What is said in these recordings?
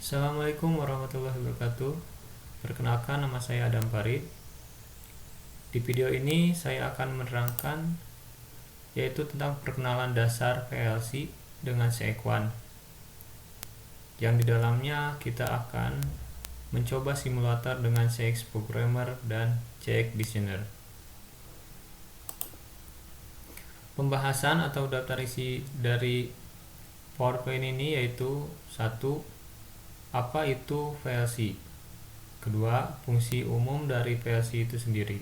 Assalamualaikum warahmatullahi wabarakatuh. Perkenalkan, nama saya Adam Farid. Di video ini saya akan menerangkan yaitu tentang perkenalan dasar PLC dengan CX1, yang di dalamnya kita akan mencoba simulator dengan CX Programmer dan CX Designer. Pembahasan atau daftar isi dari PowerPoint ini yaitu: 1. Apa itu PLC? Kedua, fungsi umum dari PLC itu sendiri.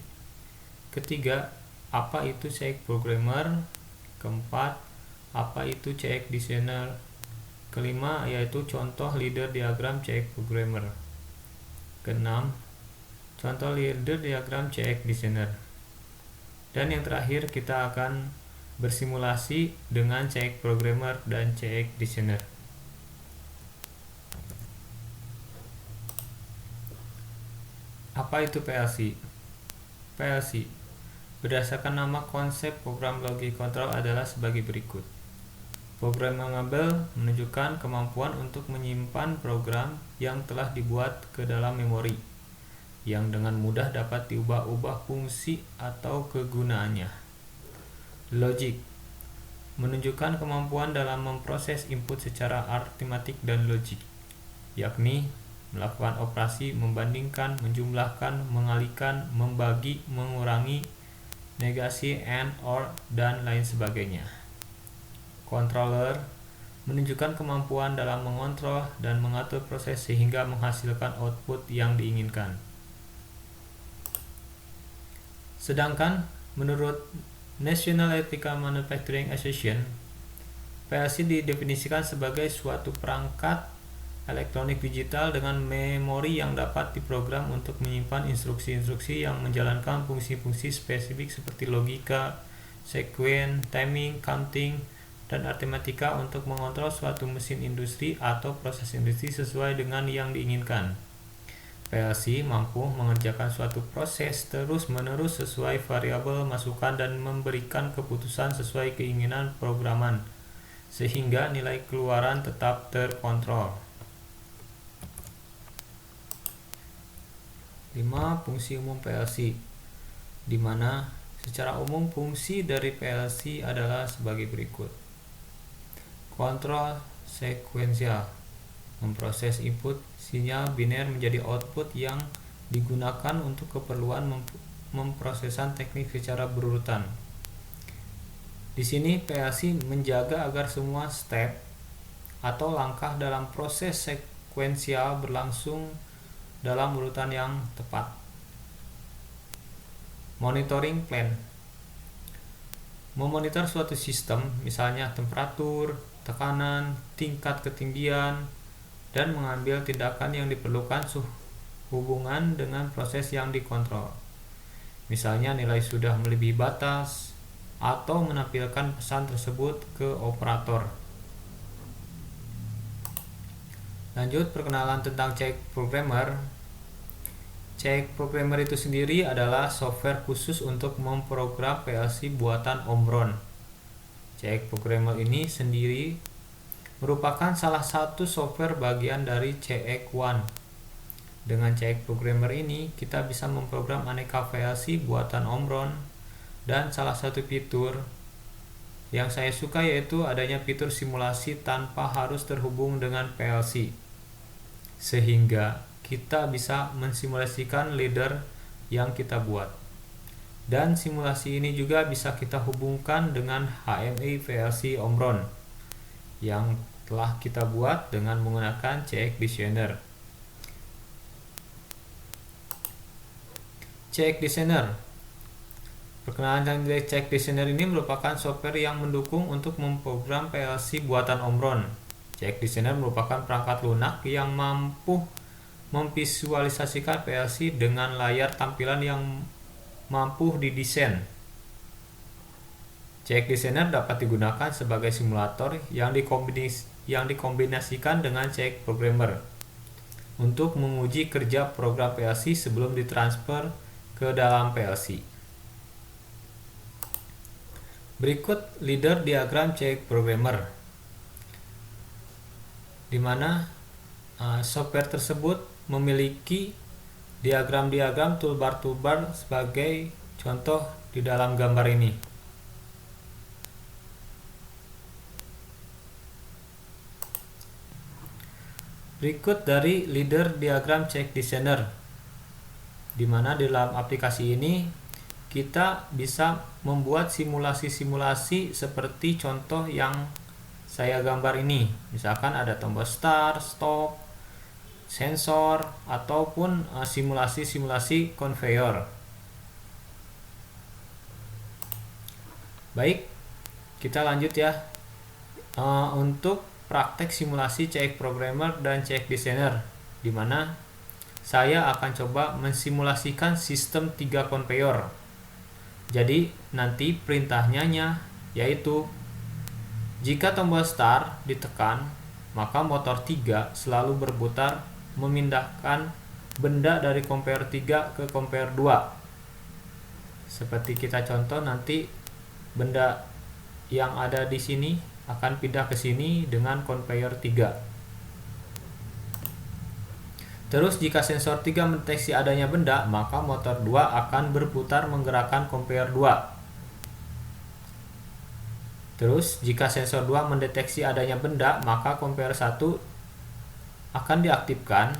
Ketiga, apa itu CX Programmer? Keempat, apa itu CX Designer? Kelima, yaitu contoh leader diagram CX Programmer. Keenam, contoh leader diagram CX Designer. Dan yang terakhir, kita akan bersimulasi dengan CX Programmer dan CX Designer. Apa itu PLC? PLC berdasarkan nama konsep program logic control adalah sebagai berikut. Programmable menunjukkan kemampuan untuk menyimpan program yang telah dibuat ke dalam memori, yang dengan mudah dapat diubah-ubah fungsi atau kegunaannya. Logic menunjukkan kemampuan dalam memproses input secara aritmatik dan logik, yakni melakukan operasi membandingkan, menjumlahkan, mengalihkan, membagi, mengurangi, negasi, and, or, dan lain sebagainya. Controller menunjukkan kemampuan dalam mengontrol dan mengatur proses sehingga menghasilkan output yang diinginkan. Sedangkan menurut National Electrical Manufacturing Association, PLC didefinisikan sebagai suatu perangkat elektronik digital dengan memori yang dapat diprogram untuk menyimpan instruksi-instruksi yang menjalankan fungsi-fungsi spesifik seperti logika, sequence, timing, counting, dan aritmatika untuk mengontrol suatu mesin industri atau proses industri sesuai dengan yang diinginkan. PLC mampu mengerjakan suatu proses terus-menerus sesuai variabel masukan dan memberikan keputusan sesuai keinginan programan, sehingga nilai keluaran tetap terkontrol. 5. Fungsi umum PLC, di mana secara umum fungsi dari PLC adalah sebagai berikut. Kontrol sekuensial, memproses input sinyal biner menjadi output yang digunakan untuk keperluan memprosesan teknik secara berurutan. Di sini PLC menjaga agar semua step atau langkah dalam proses sekuensial berlangsung dalam urutan yang tepat. Monitoring plan, memonitor suatu sistem, misalnya temperatur, tekanan, tingkat ketinggian, dan mengambil tindakan yang diperlukan hubungan dengan proses yang dikontrol. Misalnya nilai sudah melebihi batas atau menampilkan pesan tersebut ke operator. Lanjut, perkenalan tentang CX Programmer. CX Programmer itu sendiri adalah software khusus untuk memprogram PLC buatan Omron. CX Programmer ini sendiri merupakan salah satu software bagian dari CX1. Dengan CX Programmer ini, kita bisa memprogram aneka PLC buatan Omron, dan salah satu fitur yang saya suka yaitu adanya fitur simulasi tanpa harus terhubung dengan PLC, sehingga kita bisa mensimulasikan leader yang kita buat. Dan simulasi ini juga bisa kita hubungkan dengan HMI PLC Omron yang telah kita buat dengan menggunakan CX Designer. CX Designer. Perkenalan tentang CX Designer ini merupakan software yang mendukung untuk memprogram PLC buatan Omron. CX Designer merupakan perangkat lunak yang mampu memvisualisasikan PLC dengan layar tampilan yang mampu didesain. CX Designer dapat digunakan sebagai simulator yang dikombinasikan dengan CX Programmer untuk menguji kerja program PLC sebelum ditransfer ke dalam PLC. Berikut leader diagram CX Programmer, di mana Software tersebut memiliki diagram-diagram toolbar-toolbar sebagai contoh di dalam gambar ini. Berikut dari leader diagram check designer, di mana di dalam aplikasi ini kita bisa membuat simulasi-simulasi seperti contoh yang saya gambar ini. Misalkan ada tombol start, stop, sensor, ataupun simulasi-simulasi conveyor. Baik, kita lanjut ya. Untuk praktek simulasi check programmer dan check designer, di mana saya akan coba mensimulasikan sistem 3 conveyor. Jadi nanti perintahnya yaitu jika tombol start ditekan, maka motor 3 selalu berputar memindahkan benda dari conveyor 3 ke conveyor 2. Seperti kita contoh, nanti benda yang ada di sini akan pindah ke sini dengan conveyor 3. Terus jika sensor 3 mendeteksi adanya benda, maka motor 2 akan berputar menggerakkan conveyor 2. Terus jika sensor 2 mendeteksi adanya benda, maka conveyor 1 akan diaktifkan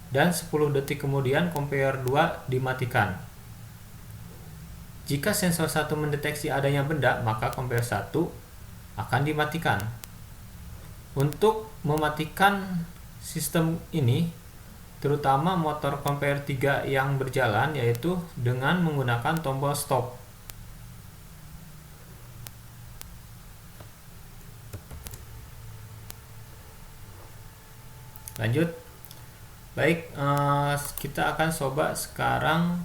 dan 10 detik kemudian conveyor 2 dimatikan. Jika sensor 1 mendeteksi adanya benda, maka conveyor 1 akan dimatikan. Untuk mematikan sistem ini, terutama motor conveyor 3 yang berjalan, yaitu dengan menggunakan tombol stop. Lanjut. Baik, kita akan coba sekarang